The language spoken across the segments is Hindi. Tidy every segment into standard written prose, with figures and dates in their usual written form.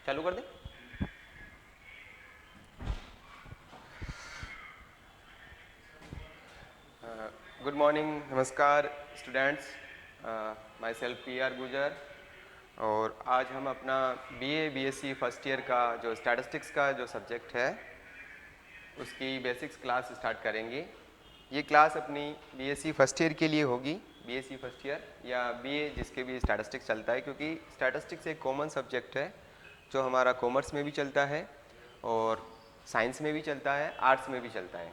चालू कर दें। गुड मॉर्निंग, नमस्कार स्टूडेंट्स। माई सेल्फ PR गुजर। और आज हम अपना BA BSc फर्स्ट ईयर का जो स्टैटिस्टिक्स का जो सब्जेक्ट है उसकी बेसिक्स क्लास स्टार्ट करेंगे। ये क्लास अपनी BSc फर्स्ट ईयर के लिए होगी, BSc फर्स्ट ईयर या BA जिसके भी स्टैटिस्टिक्स चलता है, क्योंकि स्टैटिस्टिक्स एक कॉमन सब्जेक्ट है जो हमारा कॉमर्स में भी चलता है और साइंस में भी चलता है, आर्ट्स में भी चलता है।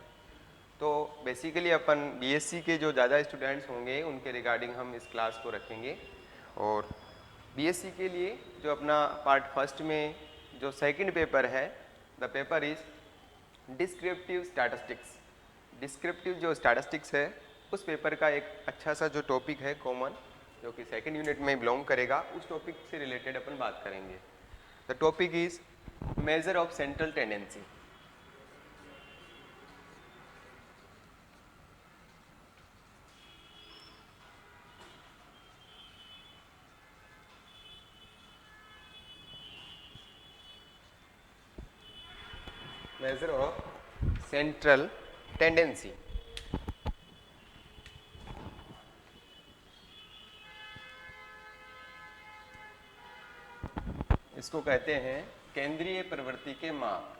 तो बेसिकली अपन BSc के जो ज़्यादा स्टूडेंट्स होंगे उनके रिगार्डिंग हम इस क्लास को रखेंगे। और BSc के लिए जो अपना पार्ट फर्स्ट में जो सेकंड पेपर है, the paper is descriptive statistics. Descriptive जो स्टैटिस्टिक्स है उस पेपर का एक अच्छा सा जो टॉपिक है कॉमन, जो कि सेकंड यूनिट में बिलोंग करेगा, उस टॉपिक से रिलेटेड अपन बात करेंगे। The topic is measure of central tendency. Measure of central tendency. इसको कहते हैं केंद्रीय प्रवृत्ति के माप।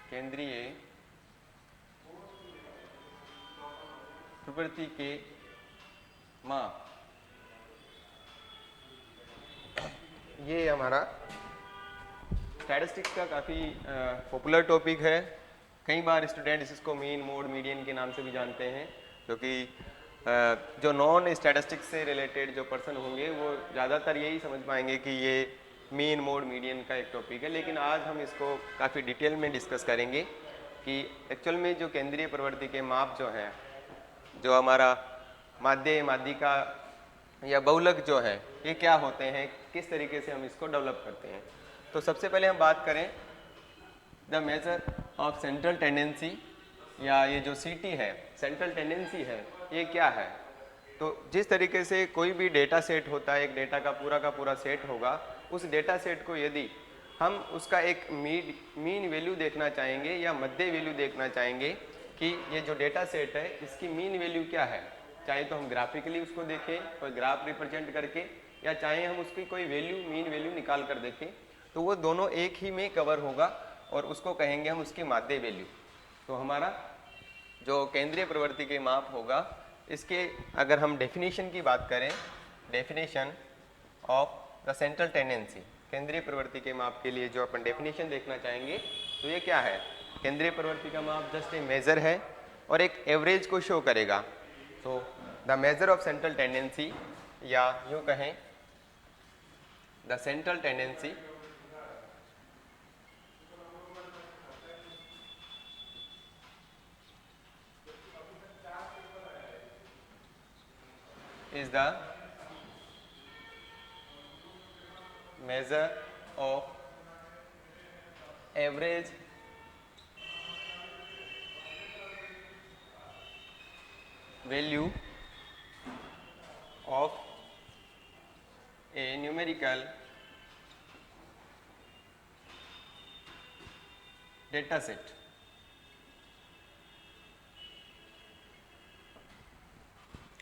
केंद्रीय प्रवृत्ति के माप, ये हमारा स्टैटिस्टिक्स का काफ़ी पॉपुलर टॉपिक है। कई बार स्टूडेंट इसको मीन, मोड, मीडियन के नाम से भी जानते हैं, क्योंकि जो नॉन स्टैटिस्टिक्स से रिलेटेड जो पर्सन होंगे वो ज़्यादातर यही समझ पाएंगे कि ये मीन, मोड, मीडियन का एक टॉपिक है। लेकिन आज हम इसको काफ़ी डिटेल में डिस्कस करेंगे कि एक्चुअल में जो केंद्रीय प्रवृत्ति के माप जो हैं, जो हमारा माध्य, माध्यिका या बहुलक जो है, ये क्या होते हैं, किस तरीके से हम इसको डेवलप करते हैं। तो सबसे पहले हम बात करें the measure of central tendency, या ये जो CT है, सेंट्रल टेंडेंसी है, ये क्या है। तो जिस तरीके से कोई भी डेटा सेट होता है, एक डेटा का पूरा सेट होगा, उस डेटा सेट को यदि हम उसका एक मीन वैल्यू देखना चाहेंगे या मध्य वैल्यू देखना चाहेंगे कि ये जो डेटा सेट है इसकी मीन वैल्यू क्या है, चाहे तो हम ग्राफिकली उसको देखें, कोई ग्राफ रिप्रेजेंट करके, या चाहे हम उसकी कोई वैल्यू, मीन वैल्यू निकाल कर देखें, तो वो दोनों एक ही में कवर होगा और उसको कहेंगे हम उसकी माध्य वैल्यू। तो हमारा जो केंद्रीय प्रवृत्ति के माप होगा, इसके अगर हम डेफिनेशन की बात करें, definition of the central tendency, केंद्रीय प्रवृत्ति के माप के लिए जो अपन डेफिनेशन देखना चाहेंगे, तो ये क्या है, केंद्रीय प्रवृत्ति का माप जस्ट ए मेजर है और एक एवरेज को शो करेगा। तो the measure of central tendency, या यूँ कहें the central tendency is the measure of average value of a numerical data set।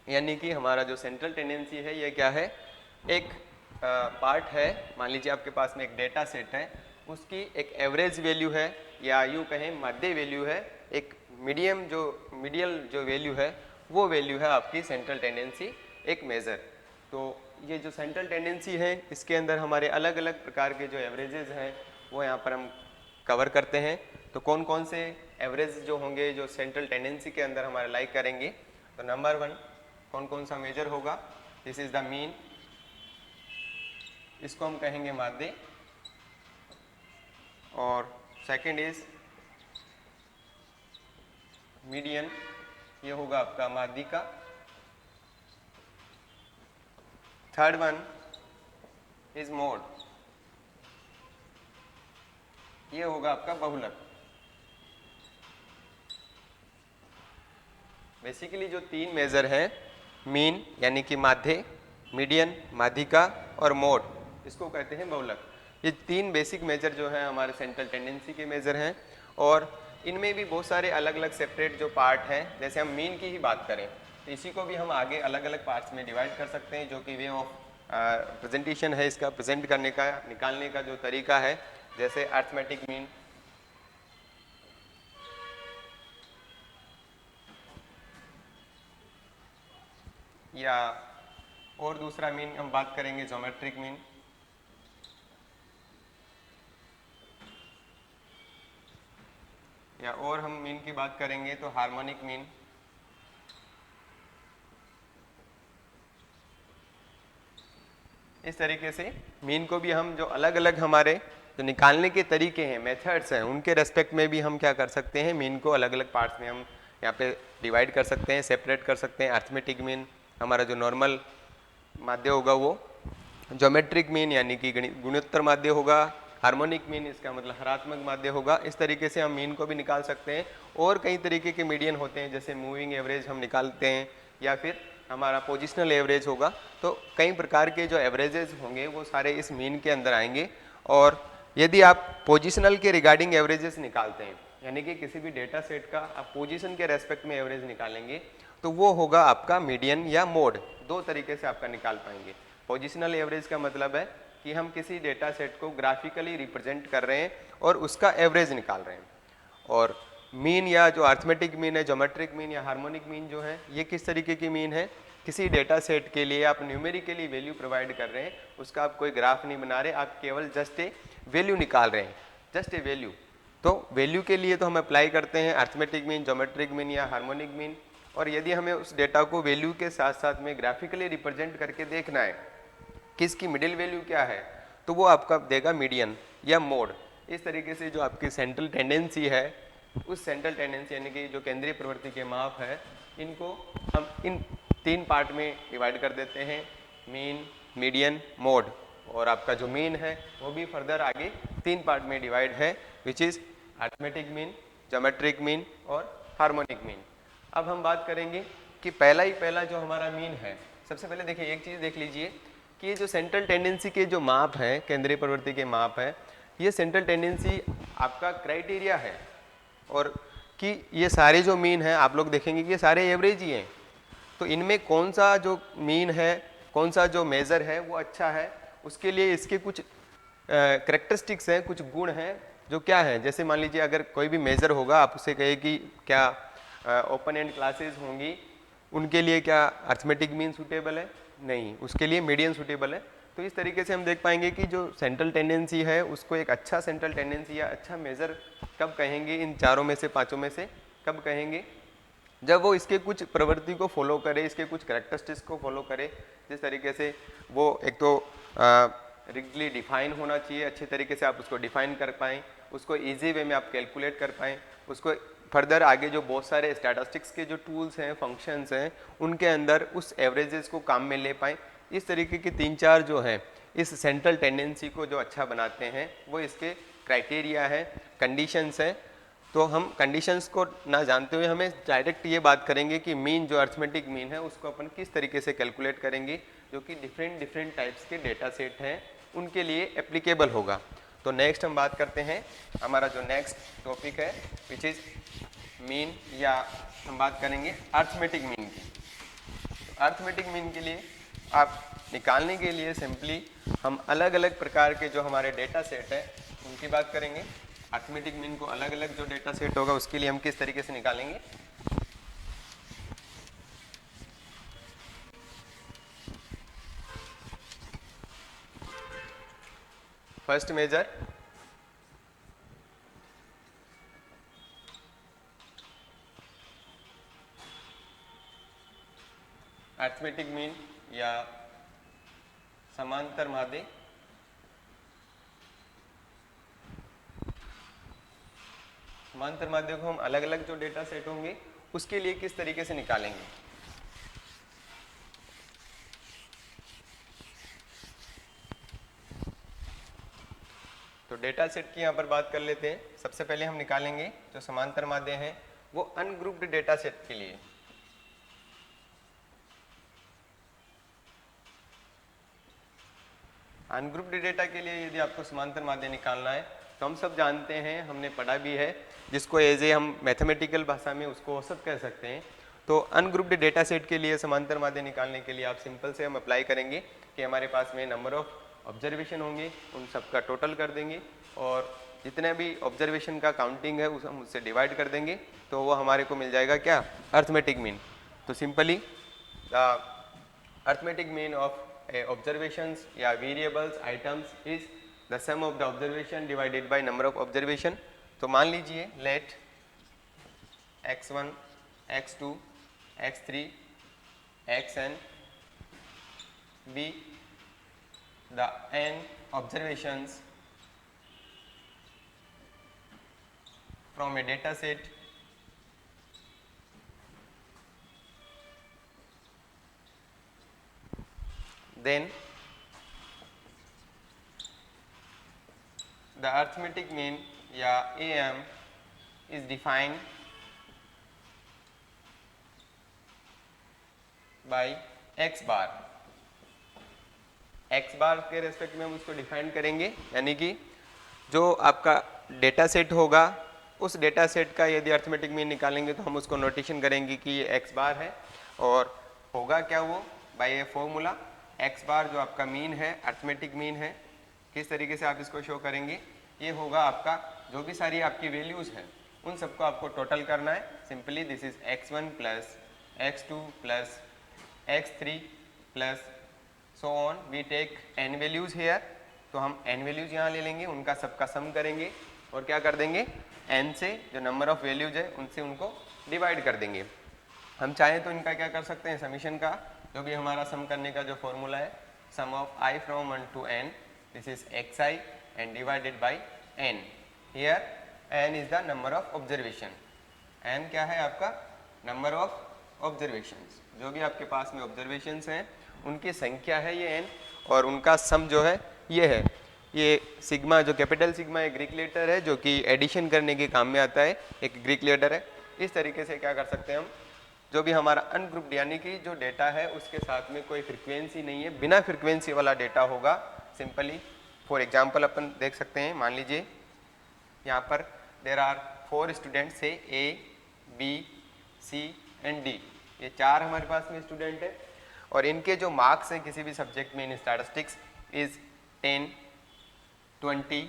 यानी कि हमारा जो सेंट्रल टेंडेंसी है ये क्या है, एक पार्ट है, मान लीजिए आपके पास में एक डेटा सेट है, उसकी एक एवरेज वैल्यू है, या यूँ कहें मध्य वैल्यू है, एक मीडियल जो वैल्यू है वो वैल्यू है आपकी सेंट्रल टेंडेंसी, एक मेज़र। तो ये जो सेंट्रल टेंडेंसी है इसके अंदर हमारे अलग अलग प्रकार के जो एवरेजेस हैं वो यहाँ पर हम कवर करते हैं। तो कौन कौन से एवरेज जो होंगे जो सेंट्रल टेंडेंसी के अंदर हमारे लाइक करेंगे, तो नंबर 1 कौन कौन सा मेजर होगा, दिस इज द मीन, इसको हम कहेंगे माध्य, और सेकंड इज मीडियन, ये होगा आपका माध्यिका, थर्ड वन इज मोड, ये होगा आपका बहुलक। बेसिकली जो तीन मेजर हैं, मीन यानी कि माध्य, मीडियन माध्यिका और मोड, इसको कहते हैं बहुलक। ये 3 बेसिक मेजर जो है हमारे सेंट्रल टेंडेंसी के मेजर हैं, और इनमें भी बहुत सारे अलग अलग सेपरेट जो पार्ट हैं। जैसे हम मीन की ही बात करें तो इसी को भी हम आगे अलग अलग पार्ट्स में डिवाइड कर सकते हैं, जो कि वे ऑफ प्रेजेंटेशन है, इसका प्रेजेंट करने का, निकालने का जो तरीका है। जैसे अर्थमेटिक मीन, या और दूसरा मीन हम बात करेंगे ज्योमेट्रिक मीन, या और हम मीन की बात करेंगे तो हार्मोनिक मीन, इस तरीके से मीन को भी हम जो अलग अलग हमारे जो निकालने के तरीके हैं, मेथड्स हैं, उनके रेस्पेक्ट में भी हम क्या कर सकते हैं, मीन को अलग अलग पार्ट्स में हम यहाँ पे डिवाइड कर सकते हैं, सेपरेट कर सकते हैं। अर्थमेटिक मीन हमारा जो नॉर्मल माध्य होगा वो, ज्योमेट्रिक मीन यानी कि गुणोत्तर माध्य होगा, हार्मोनिक मीन इसका मतलब हरात्मक माध्य होगा। इस तरीके से हम मीन को भी निकाल सकते हैं। और कई तरीके के मीडियन होते हैं, जैसे मूविंग एवरेज हम निकालते हैं, या फिर हमारा पोजिशनल एवरेज होगा। तो कई प्रकार के जो एवरेजेस होंगे वो सारे इस मीन के अंदर आएंगे। और यदि आप पोजिशनल के रिगार्डिंग एवरेजेस निकालते हैं, यानी कि किसी भी डेटा सेट का आप पोजीशन के रेस्पेक्ट में एवरेज निकालेंगे, तो वो होगा आपका मीडियन या मोड। दो तरीके से आपका निकाल पाएंगे। पोजिशनल एवरेज का मतलब है कि हम किसी डेटा सेट को ग्राफिकली रिप्रेजेंट कर रहे हैं और उसका एवरेज निकाल रहे हैं। और मीन या जो अर्थमेटिक मीन है, ज्योमेट्रिक मीन या हार्मोनिक मीन जो है, ये किस तरीके की मीन है, किसी डेटा सेट के लिए आप न्यूमेरिकली वैल्यू प्रोवाइड कर रहे हैं, उसका आप कोई ग्राफ नहीं बना रहे, आप केवल जस्ट ए वैल्यू निकाल रहे हैं, जस्ट ए वैल्यू। तो वैल्यू के लिए तो हम अप्लाई करते हैं अर्थमेटिक मीन, ज्योमेट्रिक मीन या हार्मोनिक मीन। और यदि हमें उस डेटा को वैल्यू के साथ साथ में ग्राफिकली रिप्रेजेंट करके देखना है किसकी मिडिल वैल्यू क्या है, तो वो आपका देगा मीडियन या मोड। इस तरीके से जो आपकी सेंट्रल टेंडेंसी है, उस सेंट्रल टेंडेंसी यानी कि जो केंद्रीय प्रवृत्ति के माप है, इनको हम इन 3 पार्ट में डिवाइड कर देते हैं, मीन, मीडियन, मोड। और आपका जो मीन है वो भी फर्दर आगे 3 पार्ट में डिवाइड है, which is arithmetic mean, geometric mean और हार्मोनिक मीन। अब हम बात करेंगे कि पहला जो हमारा मीन है, सबसे पहले देखिए एक चीज़ देख लीजिए कि ये जो सेंट्रल टेंडेंसी के जो माप हैं, केंद्रीय प्रवृत्ति के माप है, ये सेंट्रल टेंडेंसी आपका क्राइटेरिया है। और कि ये सारे जो मीन हैं आप लोग देखेंगे कि ये सारे एवरेज ही हैं। तो इनमें कौन सा जो मीन है, कौन सा जो मेज़र है वो अच्छा है, उसके लिए इसके कुछ करेक्टरिस्टिक्स हैं, कुछ गुण हैं जो क्या है। जैसे मान लीजिए अगर कोई भी मेज़र होगा, आप उससे कहे कि क्या ओपन एंड क्लासेस होंगी, उनके लिए क्या अर्थमेटिक मीन सूटेबल है, नहीं, उसके लिए मीडियन सूटेबल है। तो इस तरीके से हम देख पाएंगे कि जो सेंट्रल टेंडेंसी है उसको एक अच्छा सेंट्रल टेंडेंसी या अच्छा मेज़र कब कहेंगे, इन चारों में से, पांचों में से कब कहेंगे, जब वो इसके कुछ प्रवृत्ति को फॉलो करे, इसके कुछ करेक्टरिस्टिक्स को फॉलो करे। जिस तरीके से वो एक तो रिगली डिफाइन होना चाहिए, अच्छे तरीके से आप उसको डिफाइन कर पाएँ, उसको ईजी वे में आप कैलकुलेट कर पाएँ, उसको फर्दर आगे जो बहुत सारे स्टैटिस्टिक्स के जो टूल्स हैं, फंक्शंस हैं, उनके अंदर उस एवरेजेस को काम में ले पाएँ। इस तरीके के 3-4 जो हैं इस सेंट्रल टेंडेंसी को जो अच्छा बनाते हैं, वो इसके क्राइटेरिया है, कंडीशंस हैं। तो हम कंडीशंस को ना जानते हुए हमें डायरेक्ट ये बात करेंगे कि मीन जो अर्थमेटिक मीन है उसको अपन किस तरीके से कैलकुलेट करेंगे, जो कि डिफरेंट टाइप्स के डेटा सेट हैं उनके लिए एप्लीकेबल होगा। तो नेक्स्ट हम बात करते हैं, हमारा जो नेक्स्ट टॉपिक है विच इज़ मीन, या हम बात करेंगे अर्थमेटिक मीन की। तो अर्थमेटिक मीन के लिए आप निकालने के लिए सिंपली हम अलग अलग प्रकार के जो हमारे डेटा सेट है उनकी बात करेंगे। अर्थमेटिक मीन को अलग अलग जो डेटा सेट होगा उसके लिए हम किस तरीके से निकालेंगे। फर्स्ट मेजर, अर्थमेटिक मीन या समांतर माध्य। समांतर माध्य को हम अलग अलग जो डेटा सेट होंगे उसके लिए किस तरीके से निकालेंगे। तो डेटा सेट की यहाँ पर बात कर लेते हैं। सबसे पहले हम निकालेंगे जो समांतर माध्य हैं वो अनग्रुप्ड डेटा सेट के लिए। अनग्रुप्ड डेटा के लिए यदि आपको समांतर माध्य निकालना है तो हम सब जानते हैं, हमने पढ़ा भी है, जिसको एज ए हम मैथमेटिकल भाषा में उसको औसत कह सकते हैं। तो अनग्रुप्ड डेटा सेट के लिए समांतर माध्य निकालने के लिए आप सिंपल से हम अप्लाई करेंगे कि हमारे पास में नंबर ऑफ ऑब्जर्वेशन होंगे, उन सब का टोटल कर देंगे और जितने भी ऑब्जर्वेशन का काउंटिंग है उस हम उससे डिवाइड कर देंगे, तो वो हमारे को मिल जाएगा क्या, अर्थमेटिक मीन। तो simply the arithmetic mean of observations या variables items is the sum of the observation divided by number of observation. तो मान लीजिए let x1 x2 x3 xn be the n observations from a data set then the arithmetic mean या AM is defined by x bar। x बार के रेस्पेक्ट में हम उसको डिफाइन करेंगे, यानी कि जो आपका डेटा सेट होगा उस डेटा सेट का यदि अर्थमेटिक मीन निकालेंगे तो हम उसको नोटेशन करेंगे कि ये x बार है और होगा क्या वो बाय ए फॉर्मूला। x बार जो आपका मीन है, अर्थमेटिक मीन है, किस तरीके से आप इसको शो करेंगे, ये होगा आपका जो भी सारी आपकी वैल्यूज़ हैं उन सबको आपको टोटल करना है। Simply this is x1 plus x2 plus x3 plus so on, we take n values here, तो हम n वैल्यूज़ यहाँ ले लेंगे, उनका सबका सम करेंगे और क्या कर देंगे, n से जो नंबर ऑफ वैल्यूज है उनसे उनको डिवाइड कर देंगे। हम चाहें तो इनका क्या कर सकते हैं, समीशन का जो भी हमारा सम करने का जो फॉर्मूला है, sum of i from 1 to n, this is xi and divided by n। here n is the number of observation, n क्या है आपका, नंबर ऑफ ऑब्जर्वेशंस, जो भी आपके पास में ऑब्जर्वेशंस हैं उनकी संख्या है ये n, और उनका सम जो है ये है। ये सिग्मा, जो कैपिटल सिग्मा एक ग्रीक लेटर है जो कि एडिशन करने के काम में आता है, एक ग्रीक लेटर है। इस तरीके से क्या कर सकते हैं हम, जो भी हमारा अनग्रुप्ड यानी कि जो डेटा है उसके साथ में कोई फ्रीक्वेंसी नहीं है, बिना फ्रीक्वेंसी वाला डेटा होगा। सिंपली फॉर एग्जांपल अपन देख सकते हैं, मान लीजिए यहाँ पर देर आर 4 स्टूडेंट्स से A, B, C and D, ये 4 हमारे पास में स्टूडेंट है और इनके जो मार्क्स हैं किसी भी सब्जेक्ट में इन statistics is 10, 20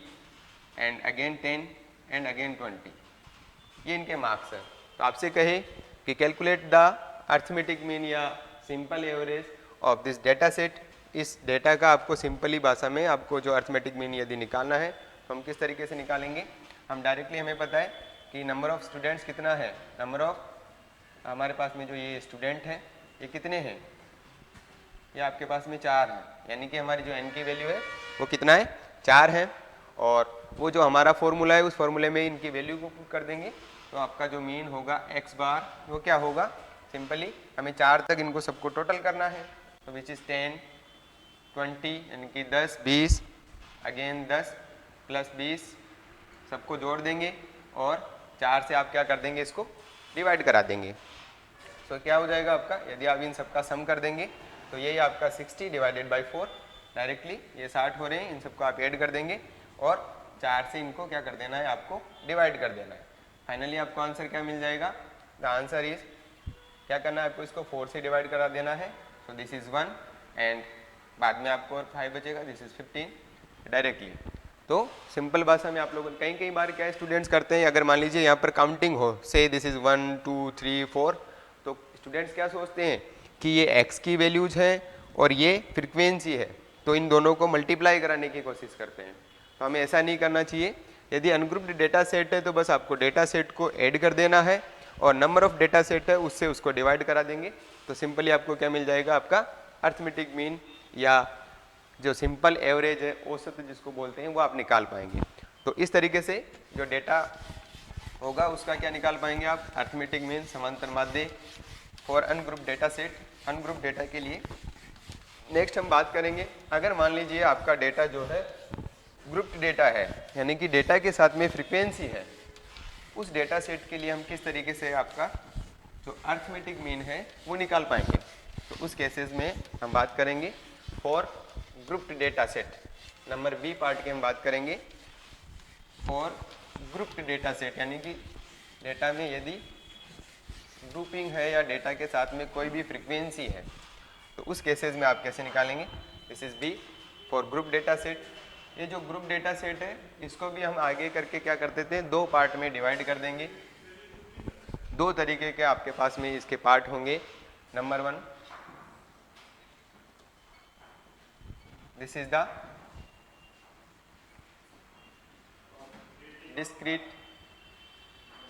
and again 10 and again 20, ये इनके मार्क्स हैं। तो आपसे कहे कि कैलकुलेट द अर्थमेटिक मीन या simple average of this data set, इस डेटा का आपको सिंपली भाषा में आपको जो अर्थमेटिक मीन यदि निकालना है तो हम किस तरीके से निकालेंगे, हम डायरेक्टली हमें पता है कि नंबर ऑफ स्टूडेंट्स कितना है, नंबर ऑफ हमारे पास में जो ये स्टूडेंट हैं ये कितने हैं, ये आपके पास में 4 हैं, यानी कि हमारी जो n की वैल्यू है वो कितना है, 4 है। और वो जो हमारा फॉर्मूला है उस फॉर्मूले में इनकी वैल्यू को पुट कर देंगे, तो आपका जो मीन होगा x बार वो क्या होगा, सिंपली हमें 4 तक इनको सबको टोटल करना है, तो विच इज़ 10, 20 यानी कि 10, 20 अगेन 10 प्लस 20 सबको जोड़ देंगे और 4 से आप क्या कर देंगे, इसको डिवाइड करा देंगे। तो क्या हो जाएगा आपका, यदि आप इन सबका सम कर देंगे तो यही आपका 60 डिवाइडेड बाई 4, डायरेक्टली ये 60 हो रहे हैं, इन सबको आप ऐड कर देंगे और 4 से इनको क्या कर देना है, आपको डिवाइड कर देना है। फाइनली आपको आंसर क्या मिल जाएगा, द आंसर इज, क्या करना है आपको, इसको 4 से डिवाइड करा देना है, तो दिस इज़ 1 एंड बाद में आपको और 5 बचेगा, दिस इज़ 15 डायरेक्टली। तो सिंपल भाषा में आप लोग कई बार क्या स्टूडेंट्स करते हैं, अगर मान लीजिए यहाँ पर काउंटिंग हो, से दिस इज़ 1 2 3 4, तो स्टूडेंट्स क्या सोचते हैं कि ये x की वैल्यूज है और ये फ्रीक्वेंसी है, तो इन दोनों को मल्टीप्लाई कराने की कोशिश करते हैं। तो हमें ऐसा नहीं करना चाहिए। यदि अनग्रुप्ड डेटा सेट है तो बस आपको डेटा सेट को ऐड कर देना है और नंबर ऑफ डेटा सेट है उससे उसको डिवाइड करा देंगे, तो सिंपली आपको क्या मिल जाएगा, आपका अर्थमेटिक मीन या जो सिंपल एवरेज है, औसत जिसको बोलते हैं, वो आप निकाल पाएंगे। तो इस तरीके से जो डेटा होगा उसका क्या निकाल पाएंगे आप, अर्थमेटिक मीन समांतर माध्य for ungrouped data set, ungrouped data के लिए। नेक्स्ट हम बात करेंगे, अगर मान लीजिए आपका डेटा जो है ग्रुप्ड डेटा है, यानी कि डेटा के साथ में फ्रीक्वेंसी है, उस डेटा सेट के लिए हम किस तरीके से आपका जो अर्थमेटिक मीन है वो निकाल पाएंगे। तो उस केसेस में हम बात करेंगे for grouped data set, number B part की हम बात करेंगे फॉर ग्रुप्ड डेटा सेट, यानी कि डेटा में यदि ग्रुपिंग है या डेटा के साथ में कोई भी फ्रीक्वेंसी है तो उस केसेस में आप कैसे निकालेंगे। This is B for group data set. ये जो ग्रुप डेटा सेट है इसको भी हम आगे करके क्या कर देते हैं, दो पार्ट में डिवाइड कर देंगे। दो तरीके के आपके पास में इसके पार्ट होंगे। Number one, this is the discrete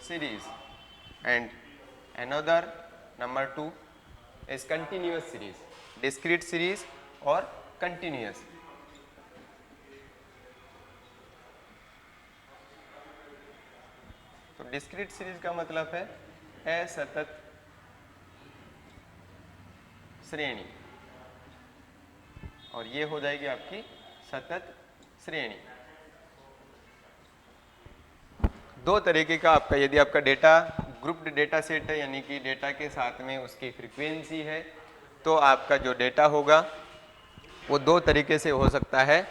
series and another number 2 is continuous series, discrete series और continuous। तो discrete series का मतलब है असतत श्रेणी और ये हो जाएगी आपकी सतत श्रेणी। दो तरीके का आपका, यदि आपका डेटा ग्रुप्ड डेटा सेट है यानी कि डेटा के साथ में उसकी फ्रीक्वेंसी है तो आपका जो डेटा होगा वो दो तरीके से हो सकता है।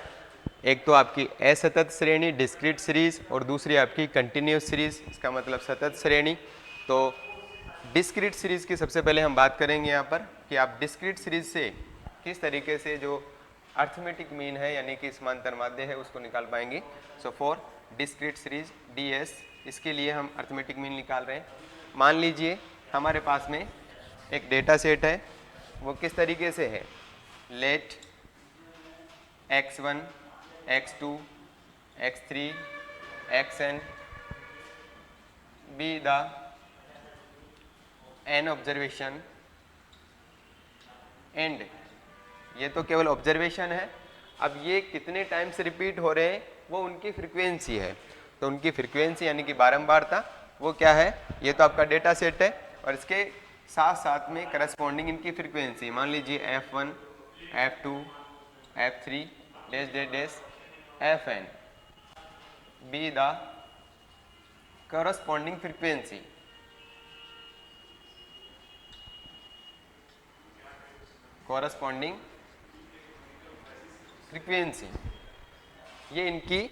एक तो आपकी असतत श्रेणी डिस्क्रीट सीरीज और दूसरी आपकी कंटिन्यूस सीरीज, इसका मतलब सतत श्रेणी। तो डिस्क्रीट सीरीज की सबसे पहले हम बात करेंगे यहाँ पर कि आप डिस्क्रीट सीरीज से किस तरीके से जो अर्थमेटिक मीन है यानी कि समांतर माध्य है उसको निकाल पाएंगे। So for discrete series ds, इसके लिए हम अर्थमेटिक मीन निकाल रहे हैं। मान लीजिए हमारे पास में एक डेटा सेट है, वो किस तरीके से है, let x1 x2 x3 xn be the n observation and, ये तो केवल ऑब्जर्वेशन है। अब ये कितने टाइम से रिपीट हो रहे हैं वो उनकी फ्रीक्वेंसी है। तो उनकी फ्रीक्वेंसी यानी कि बारंबारता वो क्या है, ये तो आपका डेटा सेट है और इसके साथ साथ में करस्पॉन्डिंग इनकी फ्रीक्वेंसी, मान लीजिए f1 f2 f3 dash dash dash fn be the corresponding frequency. Corresponding frequency ये इनकी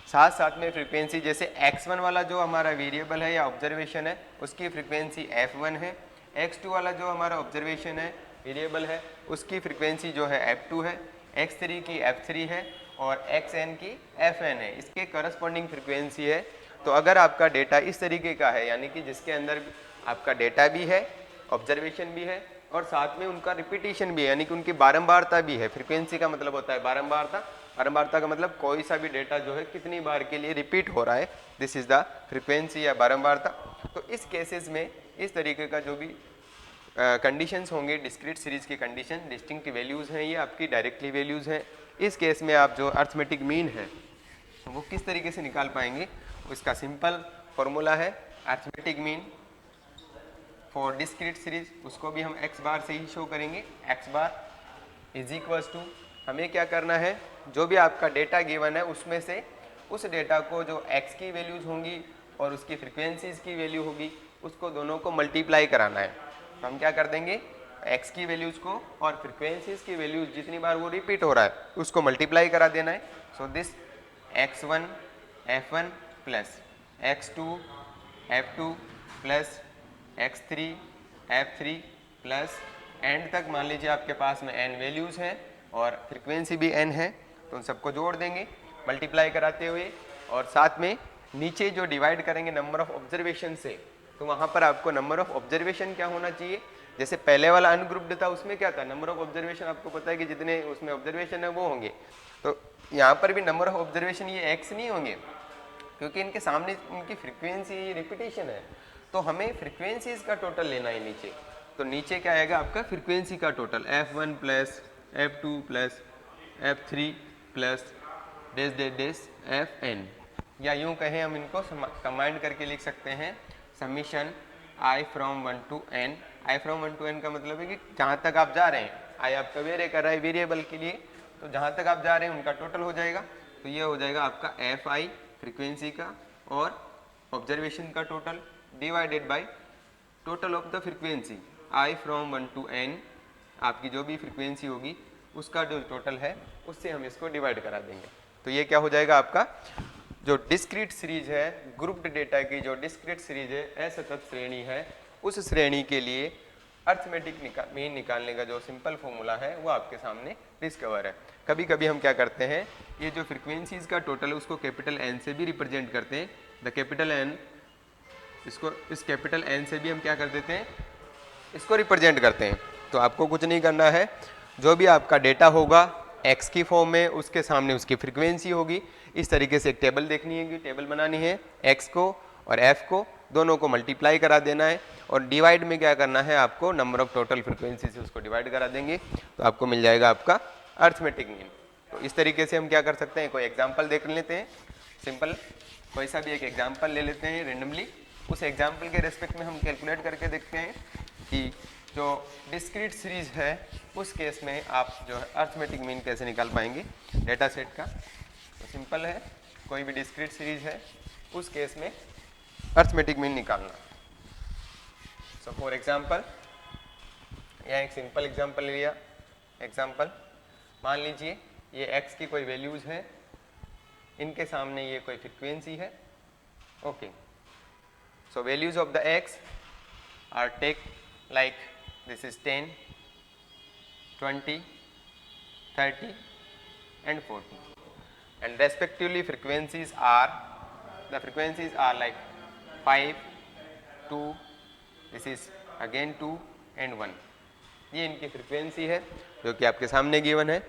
साथ साथ में फ्रीक्वेंसी, जैसे x1 वाला जो हमारा वेरिएबल है या ऑब्जर्वेशन है उसकी फ्रीक्वेंसी f1 है, x2 वाला जो हमारा ऑब्जर्वेशन है वेरिएबल है उसकी फ्रीक्वेंसी जो है f2 है, x3 की f3 है और xn की fn है, इसके करस्पॉन्डिंग फ्रीक्वेंसी है। तो अगर आपका डेटा इस तरीके का है यानी कि जिसके अंदर आपका डेटा भी है, ऑब्जर्वेशन भी है और साथ में उनका रिपीटिशन भी है यानी कि उनकी बारंबारता भी है। फ्रीक्वेंसी का मतलब होता है बारंबारता, बारंबारता का मतलब कोई सा भी डेटा जो है कितनी बार के लिए रिपीट हो रहा है, दिस इज द फ्रीक्वेंसी या बारंबारता। तो इस केसेस में इस तरीके का जो भी कंडीशंस होंगे डिस्क्रीट सीरीज की कंडीशन, डिस्टिंक्ट वैल्यूज़ हैं, ये आपकी डायरेक्टली वैल्यूज़ हैं। इस केस में आप जो अर्थमेटिक मीन है वो किस तरीके से निकाल पाएंगे, उसका सिंपल फॉर्मूला है arithmetic mean for discrete series, उसको भी हम x बार से ही शो करेंगे। x bar is equals to, हमें क्या करना है, जो भी आपका डेटा गिवन है उसमें से उस डेटा को जो x की वैल्यूज होंगी और उसकी फ्रीक्वेंसीज की वैल्यू होगी उसको दोनों को मल्टीप्लाई कराना है। तो हम क्या कर देंगे, x की वैल्यूज को और फ्रीक्वेंसीज की वैल्यूज जितनी बार वो रिपीट हो रहा है उसको मल्टीप्लाई करा देना है। So this x1 f1 plus x2 f2 plus x3 f3 plus and तक मान लीजिए आपके पास में n वैल्यूज़ हैं और फ्रीक्वेंसी भी n है, तो उन सबको जोड़ देंगे मल्टीप्लाई कराते हुए और साथ में नीचे जो डिवाइड करेंगे नंबर ऑफ ऑब्जर्वेशन से, तो वहाँ पर आपको नंबर ऑफ ऑब्जर्वेशन क्या होना चाहिए, जैसे पहले वाला अनग्रुप्ड था उसमें क्या था, नंबर ऑफ ऑब्जर्वेशन आपको पता है कि जितने उसमें ऑब्जर्वेशन है वो होंगे। तो यहाँ पर भी नंबर ऑफ ऑब्जर्वेशन ये x नहीं होंगे क्योंकि इनके सामने इनकी फ्रीक्वेंसी रिपीटेशन है, तो हमें फ्रीक्वेंसीज का टोटल लेना है नीचे। तो नीचे क्या आएगा आपका फ्रीक्वेंसी का total f1 plus f2 plus f3 plus dash dash dash fn, या यूं कहें हम इनको कंबाइंड करके लिख सकते हैं summation i from 1 to n। i from 1 to n का मतलब है कि जहाँ तक आप जा रहे हैं, i आपका वेरी कर रहा है वेरिएबल के लिए, तो जहाँ तक आप जा रहे हैं उनका टोटल हो जाएगा। तो ये हो जाएगा आपका fi फ्रीक्वेंसी का और ऑब्जर्वेशन का total divided by total of the frequency i from 1 to n, आपकी जो भी फ्रीक्वेंसी होगी उसका जो टोटल है उससे हम इसको डिवाइड करा देंगे। तो ये क्या हो जाएगा आपका जो डिस्क्रीट सीरीज है, ग्रुप्ड डेटा की जो डिस्क्रीट सीरीज है, असतत श्रेणी है, उस श्रेणी के लिए अर्थमेटिक मीन निकालने का जो सिंपल फॉर्मूला है वो आपके सामने डिस्कवर है। कभी कभी हम क्या करते हैं, ये जो फ्रीक्वेंसीज का टोटल है उसको कैपिटल एन से भी रिप्रेजेंट करते हैं। द कैपिटल एन, इसको इस कैपिटल एन से भी हम क्या कर देते हैं, इसको रिप्रेजेंट करते हैं। तो आपको कुछ नहीं करना है, जो भी आपका डेटा होगा एक्स की फॉर्म में, उसके सामने उसकी फ्रीक्वेंसी होगी। इस तरीके से एक टेबल देखनी है, कि टेबल बनानी है, एक्स को और एफ को दोनों को मल्टीप्लाई करा देना है, और डिवाइड में क्या करना है आपको, नंबर ऑफ टोटल फ्रीक्वेंसी से उसको डिवाइड करा देंगे, तो आपको मिल जाएगा आपका अर्थमेटिक मीन। तो इस तरीके से हम क्या कर सकते हैं, कोई एग्जाम्पल देख लेते हैं, सिंपल कोई सा भी एक एग्जाम्पल ले लेते हैं रेंडमली, उस एग्जाम्पल के रेस्पेक्ट में हम कैलकुलेट करके देखते हैं कि जो डिस्क्रीट सीरीज है उस केस में आप जो है अर्थमेटिक मीन कैसे निकाल पाएंगे डेटा सेट का। तो सिंपल है, कोई भी डिस्क्रीट सीरीज है उस केस में अर्थमेटिक मीन निकालना। सो फॉर एग्जाम्पल, यहाँ एक सिंपल एग्जाम्पल लिया, एग्जाम्पल मान लीजिए ये x की कोई वैल्यूज है, इनके सामने ये कोई फ्रीक्वेंसी है, okay. So values of the x are take like this is 10, 20, 30 and 40, and respectively frequencies are, the frequencies are like 5, 2, this is again 2 and 1। ये इनकी फ्रीक्वेंसी है जो कि आपके सामने गिवन है।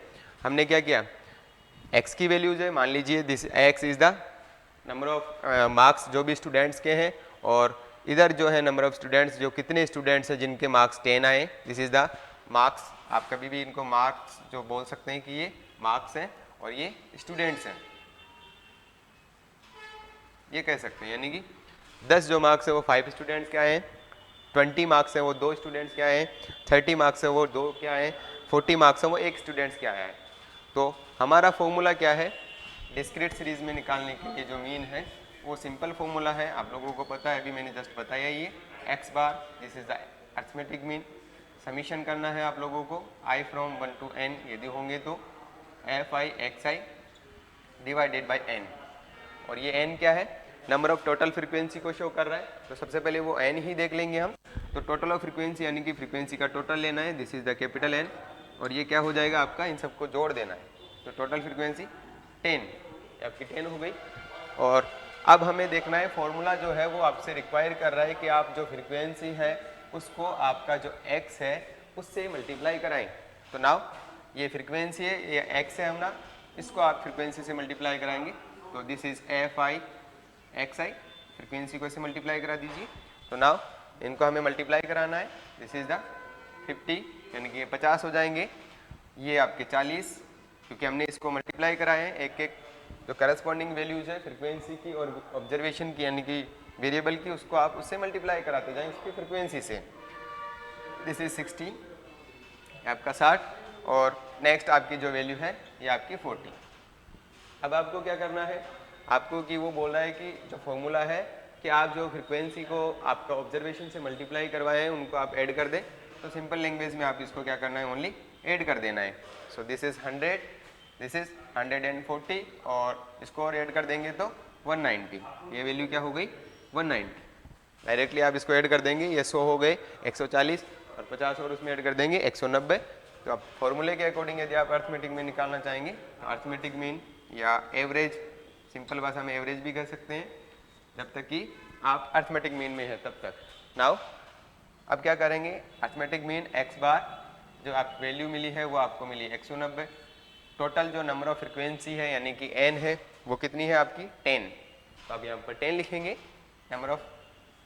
हमने क्या किया, x की वैल्यूज है, मान लीजिए this x is the number of marks जो भी स्टूडेंट्स के हैं, और इधर जो है नंबर ऑफ स्टूडेंट्स, जो कितने स्टूडेंट्स हैं जिनके मार्क्स 10 आए, दिस इज द मार्क्स। आप कभी भी इनको मार्क्स जो बोल सकते हैं कि ये मार्क्स हैं और ये स्टूडेंट्स हैं, ये कह सकते हैं। यानी कि 10 जो मार्क्स है वो 5 स्टूडेंट्स के आए हैं, 20 मार्क्स है वो 2 स्टूडेंट्स के आए हैं, 30 मार्क्स है वो 2 के आए हैं, 40 मार्क्स है वो 1 स्टूडेंट्स के आया है। तो हमारा फॉर्मूला क्या है डिस्क्रीट सीरीज में निकालने के लिए, जो मीन है वो सिंपल फॉर्मूला है, आप लोगों को पता है, अभी मैंने जस्ट बताया, ये x bar, this is the arithmetic mean. Summation करना है आप लोगों को i फ्रॉम 1 to n यदि होंगे तो fi xi divided by n, और ये n क्या है, नंबर ऑफ टोटल फ्रीक्वेंसी को शो कर रहा है। तो सबसे पहले वो n ही देख लेंगे हम। तो टोटल ऑफ फ्रीक्वेंसी यानी कि फ्रीक्वेंसी का टोटल लेना है, this is the capital n, और ये क्या हो जाएगा आपका, इन सबको जोड़ देना है। तो टोटल फ्रीक्वेंसी 10 आपकी 10 हो गई। और अब हमें देखना है फॉर्मूला जो है वो आपसे रिक्वायर कर रहा है कि आप जो फ्रीक्वेंसी है उसको आपका जो x है उससे मल्टीप्लाई कराएं। तो नाउ ये फ्रीक्वेंसी है, ये x है हमारा, इसको आप फ्रीक्वेंसी से मल्टीप्लाई कराएंगे। तो this is fi xi, frequency को इससे मल्टीप्लाई करा दीजिए। तो नाउ इनको हमें मल्टीप्लाई कराना है, दिस इज द 50, यानी कि ये 50 हो जाएंगे, ये आपके 40, क्योंकि हमने इसको मल्टीप्लाई कराए हैं, एक एक जो करस्पॉन्डिंग वैल्यूज है फ्रीक्वेंसी की और ऑब्जर्वेशन की यानी कि वेरिएबल की, उसको आप उससे मल्टीप्लाई कराते जाएं उसकी फ्रीक्वेंसी से। दिस इज 60, आपका 60, और नेक्स्ट आपकी जो वैल्यू है ये आपकी 40। अब आपको क्या करना है, आपको कि वो बोल रहा है कि जो फॉर्मूला है कि आप जो फ्रीक्वेंसी को आपका ऑब्जर्वेशन से मल्टीप्लाई करवाए हैं उनको आप ऐड कर दें। तो सिंपल लैंग्वेज में आप इसको क्या करना है, ओनली ऐड कर देना है। So this is 100, this is 140, और इसको और ऐड कर देंगे तो 190, ये वैल्यू क्या हो गई 190। डायरेक्टली आप इसको ऐड कर देंगे, ये 100 हो गए 140, और 50 और उसमें ऐड कर देंगे 190। तो आप फॉर्मूले के अकॉर्डिंग यदि आप अर्थमेटिक मीन निकालना चाहेंगे तो अर्थमेटिक मीन या एवरेज, सिंपल भाषा में एवरेज भी कह सकते हैं, जब तक कि आप अर्थमेटिक मीन में है तब तक। नाउ अब क्या करेंगे, अर्थमेटिक मीन x बार जो आप वैल्यू मिली है वो आपको मिली 190, टोटल जो नंबर ऑफ फ्रीक्वेंसी है यानी कि n है वो कितनी है आपकी 10। तो अब यहाँ पर 10 लिखेंगे, नंबर ऑफ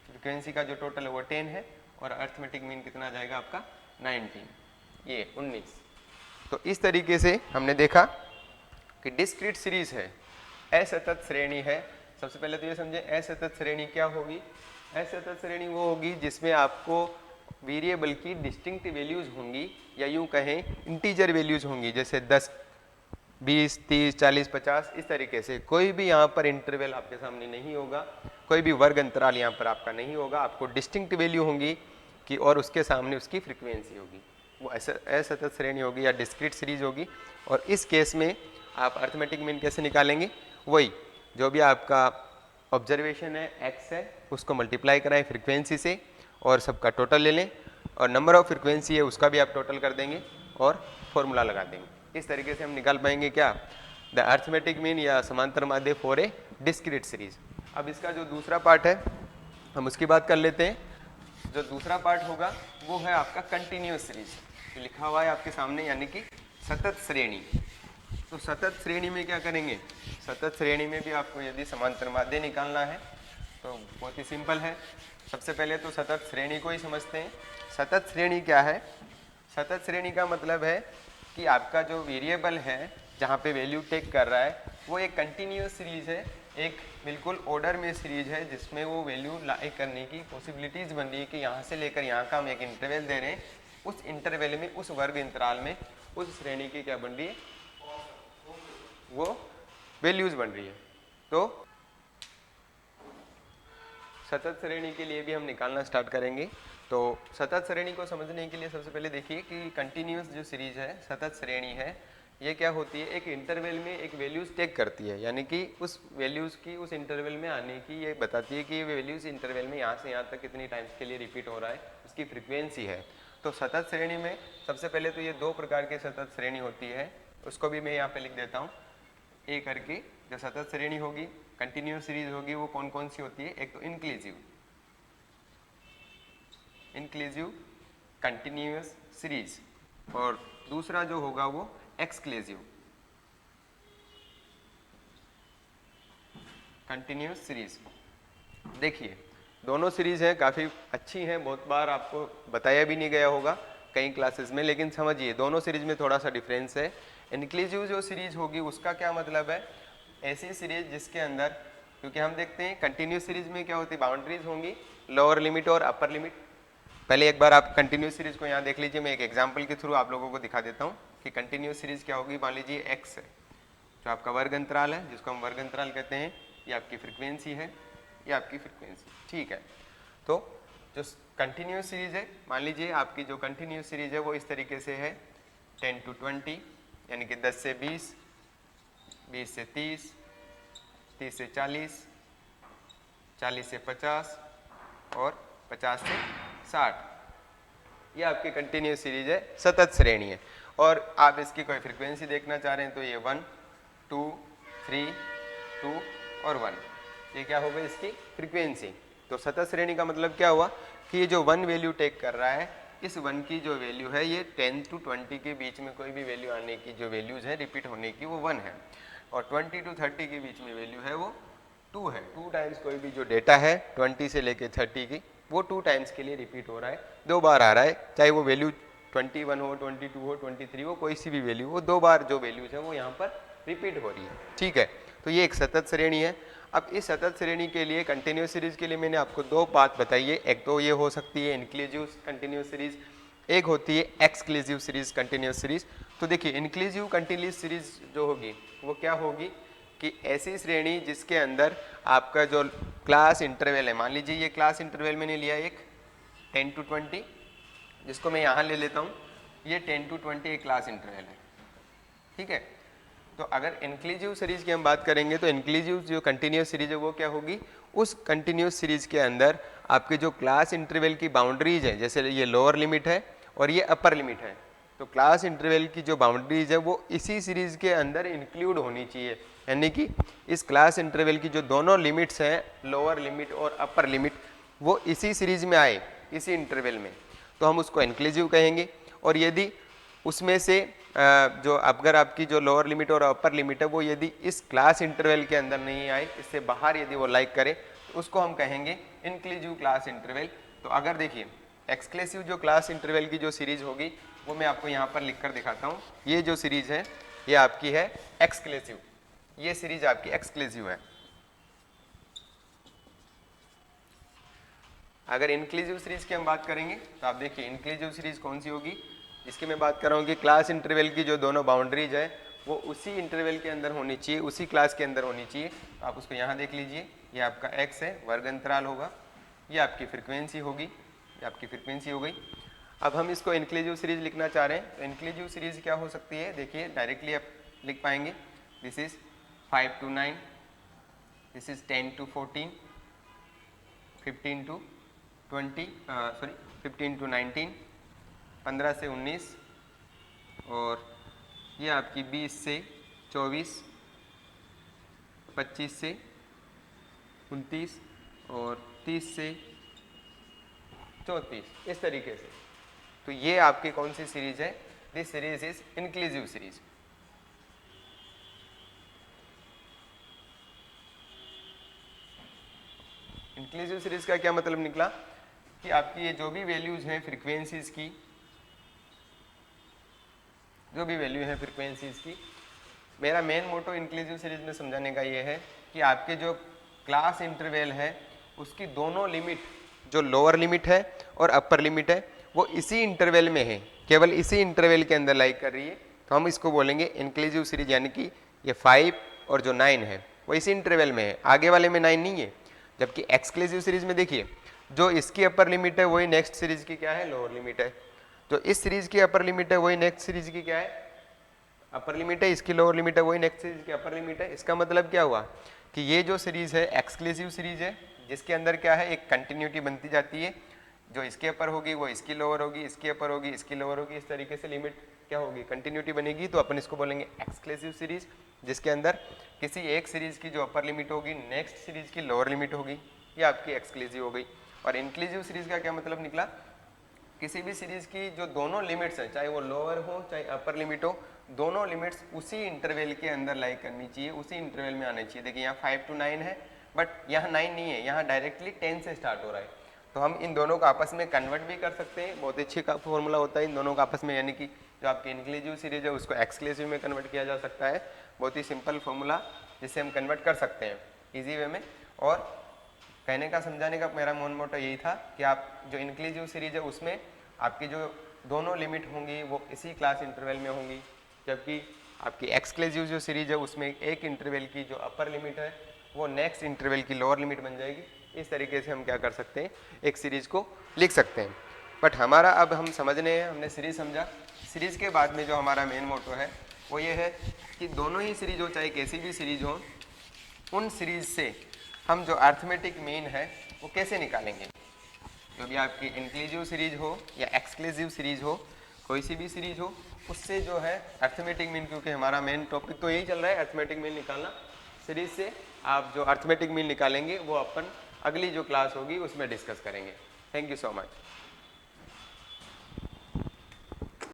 फ्रीक्वेंसी का जो टोटल है वो 10 है, और अर्थमेटिक मीन कितना आ जाएगा आपका 19, ये 19। तो इस तरीके से हमने देखा कि डिस्क्रीट सीरीज है, असतत श्रेणी है। सबसे पहले तो ये समझे असतत श्रेणी क्या होगी। असतत श्रेणी वो होगी जिसमें आपको वेरिएबल की डिस्टिंक्ट वैल्यूज होंगी, या यूं कहें इंटीजर वैल्यूज होंगी, जैसे 10, 20, 30, 40, 50, इस तरीके से। कोई भी यहाँ पर इंटरवल आपके सामने नहीं होगा, कोई भी वर्ग अंतराल यहाँ पर आपका नहीं होगा, आपको डिस्टिंक्ट वैल्यू होंगी कि और उसके सामने उसकी फ्रीक्वेंसी होगी, वो असतत श्रेणी होगी या डिस्क्रीट सीरीज होगी। और इस केस में आप अर्थमेटिक मीन कैसे निकालेंगे, वही जो भी आपका ऑब्जर्वेशन है x है उसको मल्टीप्लाई कराएं फ्रीक्वेंसी से और सबका टोटल ले लें और नंबर ऑफ फ्रीक्वेंसी है उसका भी आप टोटल कर देंगे और फॉर्मूला लगा देंगे। इस तरीके से हम निकाल पाएंगे क्या, द अर्थमेटिक मीन या समांतर माध्य फॉर ए डिस्क्रीट सीरीज। अब इसका जो दूसरा पार्ट है हम उसकी बात कर लेते हैं। जो दूसरा पार्ट होगा वो है आपका कंटिन्यूस सीरीज, जो लिखा हुआ है आपके सामने, यानी कि सतत श्रेणी। तो सतत श्रेणी में क्या करेंगे, सतत श्रेणी में भी आपको यदि समांतर माध्य निकालना है तो बहुत ही सिंपल है। सबसे पहले तो सतत श्रेणी को ही समझते हैं। सतत श्रेणी क्या है, सतत श्रेणी का मतलब है कि आपका जो वेरिएबल है जहाँ पे वैल्यू टेक कर रहा है वो एक कंटिन्यूस सीरीज है, एक बिल्कुल ऑर्डर में सीरीज है जिसमें वो वैल्यू लाई करने की पॉसिबिलिटीज़ बन रही है कि यहाँ से लेकर यहाँ का हम एक इंटरवल दे रहे हैं, उस इंटरवल में उस वर्ग इंतराल में उस श्रेणी की क्या बन रही है, वो वैल्यूज बन रही है। तो सतत श्रेणी के लिए भी हम निकालना स्टार्ट करेंगे। तो सतत श्रेणी को समझने के लिए सबसे पहले देखिए कि कंटिन्यूस जो सीरीज है, सतत श्रेणी है, ये क्या होती है, एक इंटरवल में एक वैल्यूज टेक करती है, यानी कि उस वैल्यूज की उस इंटरवल में आने की ये बताती है कि ये वैल्यूज इंटरवल में यहाँ से यहाँ तक कितनी टाइम्स के लिए रिपीट हो रहा है, उसकी फ्रीक्वेंसी है। तो सतत श्रेणी में सबसे पहले तो ये दो प्रकार की सतत श्रेणी होती है, उसको भी मैं यहाँ पे लिख देता हूँ ए करके। जो सतत श्रेणी होगी, कंटिन्यूस सीरीज होगी, वो कौन कौन सी होती है, एक तो इंक्लूसिव कंटिन्यूस सीरीज और दूसरा जो होगा वो एक्सक्लूसिव कंटिन्यूस सीरीज। देखिए दोनों सीरीज हैं, काफ़ी अच्छी हैं, बहुत बार आपको बताया भी नहीं गया होगा कई क्लासेस में, लेकिन समझिए दोनों सीरीज में थोड़ा सा डिफरेंस है। इंक्लूसिव जो सीरीज होगी उसका क्या मतलब है, ऐसी सीरीज जिसके अंदर, क्योंकि हम देखते हैं कंटिन्यूस सीरीज में क्या होती है, बाउंड्रीज होंगी, लोअर लिमिट और अपर लिमिट। पहले एक बार आप कंटिन्यूस सीरीज को यहाँ देख लीजिए, मैं एक एग्जांपल के थ्रू आप लोगों को दिखा देता हूँ कि कंटिन्यूस सीरीज क्या होगी। मान लीजिए x है जो आपका वर्ग अंतराल है, जिसको हम वर्ग अंतराल कहते हैं, ये आपकी फ्रीक्वेंसी है, ये आपकी फ्रीक्वेंसी, ठीक है। तो जो कंटिन्यूस सीरीज है, मान लीजिए आपकी जो कंटिन्यूस सीरीज है वो इस तरीके से है 10 to 20, यानी कि 10 से 20, 20 से 30, 30 से 40, 40 से 50 और 50 से 60। ये आपकी कंटिन्यूस सीरीज है, सतत श्रेणी है। और आप इसकी कोई फ्रीक्वेंसी देखना चाह रहे हैं तो ये 1, 2, 3, 2 और 1, ये क्या होगा इसकी फ्रीक्वेंसी। तो सतत श्रेणी का मतलब क्या हुआ कि ये जो 1 वैल्यू टेक कर रहा है, इस 1 की जो वैल्यू है ये 10 to 20 के बीच में कोई भी वैल्यू आने की जो वैल्यूज है रिपीट होने की वो 1 है, और 20 to 30 के बीच में वैल्यू है वो 2 है। 2 टाइम्स कोई भी जो डेटा है 20 से लेके 30 की, वो 2 टाइम्स के लिए रिपीट हो रहा है, 2 बार आ रहा है, चाहे वो वैल्यू 21 हो, 22 हो, 23 हो, कोई सी भी वैल्यू हो, 2 बार जो वैल्यूज है वो यहाँ पर रिपीट हो रही है, ठीक है। तो ये एक सतत श्रेणी है। अब इस सतत श्रेणी के लिए कंटिन्यूस सीरीज के लिए मैंने आपको 2 बात बताई है, एक तो ये हो सकती है इंक्लूसिव कंटिन्यूस सीरीज, एक होती है एक्सक्लूसिव सीरीज कंटिन्यूस सीरीज। तो देखिए इंक्लूसिव कंटिन्यूस सीरीज जो होगी वो क्या होगी कि ऐसी श्रेणी जिसके अंदर आपका जो क्लास इंटरवल है, मान लीजिए ये क्लास इंटरवल मैंने लिया एक 10 to 20, जिसको मैं यहाँ ले लेता हूँ, ये 10 to 20 एक क्लास इंटरवल है, ठीक है। तो अगर इंक्लूसिव सीरीज की हम बात करेंगे तो इंक्लूसिव जो कंटिन्यूस सीरीज है वो क्या होगी, उस कंटिन्यूस सीरीज के अंदर आपके जो क्लास इंटरवल की बाउंड्रीज है, जैसे ये लोअर लिमिट है और ये अपर लिमिट है, तो क्लास इंटरवल की जो बाउंड्रीज है वो इसी सीरीज के अंदर इंक्लूड होनी चाहिए, यानी कि इस क्लास इंटरवल की जो दोनों लिमिट्स हैं, लोअर लिमिट और अपर लिमिट, वो इसी सीरीज में आए, इसी इंटरवल में, तो हम उसको इंक्लूसिव कहेंगे। और यदि उसमें से जो अगर आपकी जो लोअर लिमिट और अपर लिमिट है वो यदि इस क्लास इंटरवल के अंदर नहीं आए, इससे बाहर यदि वो लाइक करे, तो उसको हम कहेंगे इंक्लूसिव क्लास इंटरवल। तो अगर देखिए एक्सक्लूसिव जो क्लास इंटरवल की जो सीरीज होगी वो मैं आपको यहाँ पर लिख कर दिखाता हूँ। ये जो सीरीज है ये आपकी है एक्सक्लूसिव, ये सीरीज आपकी एक्सक्लूसिव है। अगर इंक्लूसिव सीरीज की हम बात करेंगे तो आप देखिए इंक्लूसिव सीरीज कौन सी होगी, इसकी मैं बात कर रहा हूँ कि क्लास इंटरवल की जो दोनों बाउंड्रीज है वो उसी इंटरवल के अंदर होनी चाहिए, उसी क्लास के अंदर होनी चाहिए। तो आप उसको यहाँ देख लीजिए, ये आपका x है, वर्ग अंतराल होगा, ये आपकी फ्रीक्वेंसी होगी, ये आपकी फ्रीक्वेंसी हो गई। अब हम इसको इंक्लूसिव सीरीज लिखना चाह रहे हैं, तो इंक्लूसिव सीरीज क्या हो सकती है, देखिए डायरेक्टली आप लिख पाएंगे। This is 5 to 9, this is 10 to 14, 15 to 20, 15 to 19, 15 से 19, और ये आपकी 20 से 24, 25 से 29 और 30 से 34, इस तरीके से। तो ये आपकी कौन सी सीरीज है? This series is inclusive series. Inclusive series का क्या मतलब निकला कि आपकी ये जो भी वैल्यूज हैं फ्रीक्वेंसीज की, जो भी वैल्यू है फ्रीक्वेंसीज की, मेरा मेन मोटो इंक्लूसिव सीरीज में समझाने का ये है कि आपके जो क्लास इंटरवल है उसकी दोनों लिमिट, जो लोअर लिमिट है और अपर लिमिट है, वो इसी इंटरवल में है, केवल इसी इंटरवल के अंदर लाइक कर रही है, तो हम इसको बोलेंगे इंक्लूसिव सीरीज। यानी कि ये 5 और जो 9 है वो इसी इंटरवल में है, आगे वाले में 9 नहीं है। जबकि एक्सक्लूसिव सीरीज में देखिए, जो इसकी अपर लिमिट है वही नेक्स्ट सीरीज की क्या है? लोअर लिमिट है। जो इस सीरीज की अपर लिमिट है वही नेक्स्ट सीरीज की क्या है? अपर लिमिट है। इसकी लोअर लिमिट है वही नेक्स्ट सीरीज की अपर लिमिट है। इसका मतलब क्या हुआ कि ये जो सीरीज है एक्सक्लूसिव सीरीज है, जिसके अंदर क्या है? एक कंटिन्यूटी बनती जाती है, जो इसके अपर होगी वो इसकी लोअर होगी, इसकी अपर होगी इसकी लोअर होगी, इस तरीके से लिमिट क्या होगी? कंटिन्यूटी बनेगी। तो अपन इसको बोलेंगे एक्सक्लूसिव सीरीज, जिसके अंदर किसी एक सीरीज की जो अपर लिमिट होगी नेक्स्ट सीरीज की लोअर लिमिट होगी, ये आपकी एक्सक्लूसिव हो गई। और इंक्लूसिव सीरीज का क्या मतलब निकला? किसी भी सीरीज की जो दोनों लिमिट्स हैं, चाहे वो लोअर हो चाहे अपर लिमिट हो, दोनों लिमिट्स उसी इंटरवल के अंदर लाइक करनी चाहिए, उसी इंटरवल में आनी चाहिए। देखिए यहाँ 5 to 9 है, बट यहाँ 9 नहीं है, यहाँ डायरेक्टली 10 से स्टार्ट हो रहा है। तो हम इन दोनों को आपस में कन्वर्ट भी कर सकते हैं, बहुत अच्छी का फॉर्मूला होता है इन दोनों का आपस में, यानी कि जो आपकी इंक्लूसिव सीरीज है उसको एक्सक्लूसिव में कन्वर्ट किया जा सकता है। बहुत ही सिंपल फॉर्मूला जिससे हम कन्वर्ट कर सकते हैं इजी वे में। और कहने का समझाने का मेरा मेन मोटो यही था कि आप जो इंक्लूसिव सीरीज है उसमें आपकी जो दोनों लिमिट होंगी वो इसी क्लास इंटरवल में होंगी, जबकि आपकी एक्सक्लूसिव जो सीरीज है उसमें एक इंटरवल की जो अपर लिमिट है वो नेक्स्ट इंटरवल की लोअर लिमिट बन जाएगी। इस तरीके से हम क्या कर सकते हैं? एक सीरीज को लिख सकते हैं। बट हमारा अब हम समझने हैं, हमने सीरीज समझा। सीरीज के बाद में जो हमारा मेन मोटो है वो ये है कि दोनों ही सीरीज हो चाहे कैसी भी सीरीज हो, उन सीरीज से हम जो अर्थमेटिक मीन है वो कैसे निकालेंगे। जो भी आपकी इंक्लूसिव सीरीज हो या एक्सक्लूसिव सीरीज हो, कोई सी भी सीरीज हो, उससे जो है अर्थमेटिक मीन, क्योंकि हमारा मेन टॉपिक तो यही चल रहा है अर्थमेटिक मीन निकालना, सीरीज से आप जो अर्थमेटिक मीन निकालेंगे वो अपन अगली जो क्लास होगी उसमें डिस्कस करेंगे। Thank you so much.